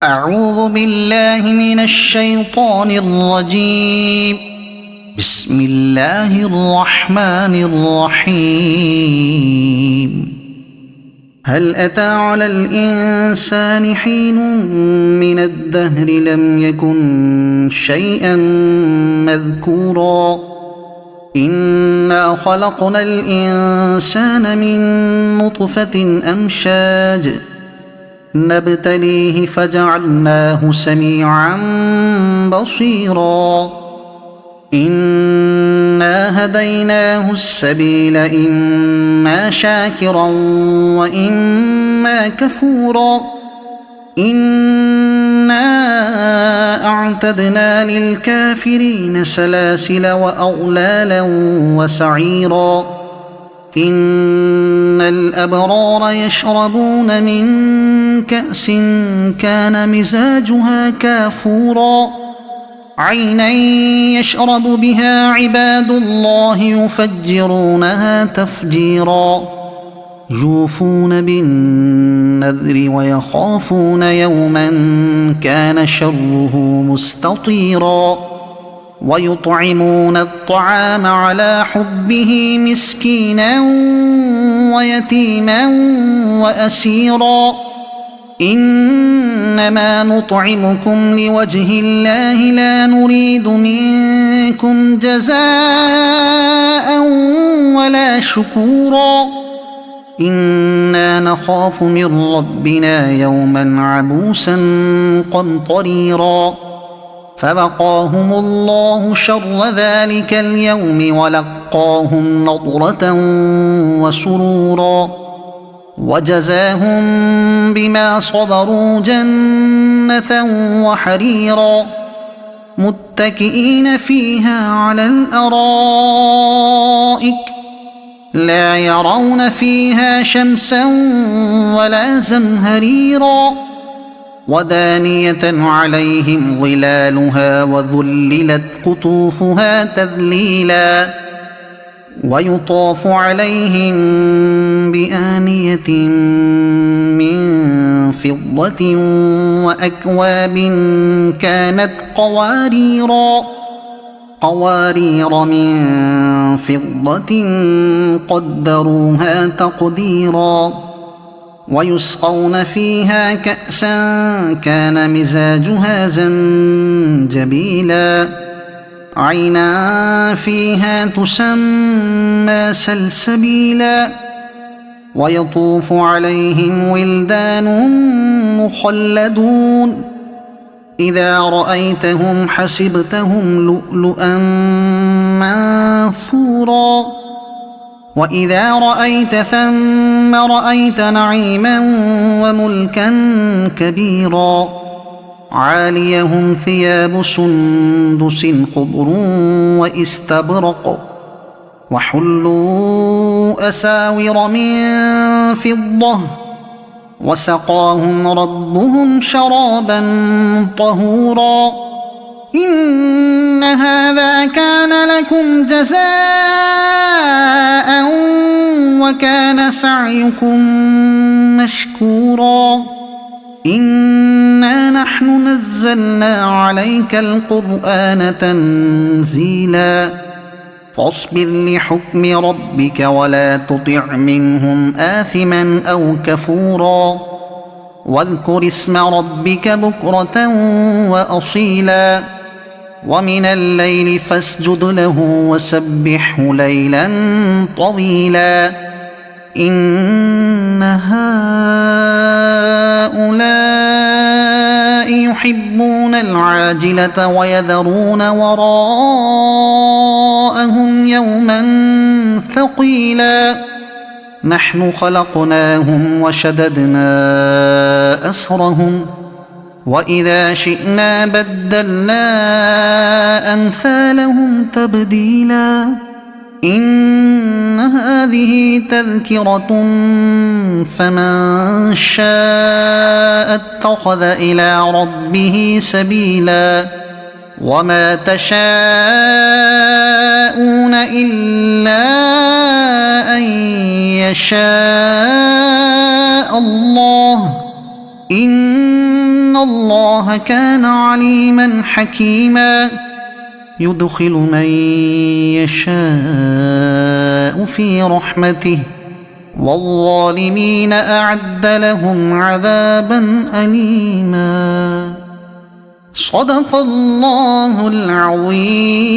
أعوذ بالله من الشيطان الرجيم. بسم الله الرحمن الرحيم. هل أتى على الإنسان حين من الدهر لم يكن شيئا مذكورا إنا خلقنا الإنسان من نطفة أمشاج نبتليه فجعلناه سميعا بصيرا إنا هديناه السبيل إما شاكرا وإما كفورا إنا أعتدنا للكافرين سلاسل وأغلالا وسعيرا إن الأبرار يشربون من كأس كان مزاجها كافورا عينا يشرب بها عباد الله يفجرونها تفجيرا يوفون بالنذر ويخافون يوما كان شره مستطيرا ويطعمون الطعام على حبه مسكينا ويتيما وأسيرا إنما نطعمكم لوجه الله لا نريد منكم جزاء ولا شكورا إنا نخاف من ربنا يوما عبوسا قمطريرا فوقاهم الله شر ذلك اليوم ولقاهم نضرة وسرورا وجزاهم بما صبروا جنة وحريرا متكئين فيها على الأرائك لا يرون فيها شمسا ولا زمهريرا ودانية عليهم ظلالها وذللت قطوفها تذليلا ويطاف عليهم بآنية من فضة وأكواب كانت قوارير من فضة قدروها تقديرا ويسقون فيها كأسا كان مزاجها زنجبيلا عينا فيها تسمى سلسبيلا ويطوف عليهم ولدان مخلدون إذا رأيتهم حسبتهم لؤلؤا منثورا وإذا رأيت ثم رأيت نعيما وملكا كبيرا عاليهم ثياب سندس خضر واستبرق وحلوا أساور من فضة وسقاهم ربهم شرابا طهورا إن هذا كان لكم جزاء وكان سعيكم مشكورا إنا نحن نزلنا عليك القرآن تنزيلا فاصبر لحكم ربك ولا تطع منهم آثما أو كفورا واذكر اسم ربك بكرة وأصيلا ومن الليل فاسجد له وسبحه ليلا طويلا إن هؤلاء يحبون العاجلة ويذرون وراءهم يوما ثقيلا نحن خلقناهم وشددنا أسرهم وإذا شئنا بدلنا أمثالهم تبديلا إن هذه تذكرة فمن شاء اتخذ إلى ربه سبيلا وما تشاءون إلا أن يشاء الله إن إن الله كان عليما حكيما يدخل من يشاء في رحمته والظالمين أعد لهم عذابا أليما صدق الله العظيم.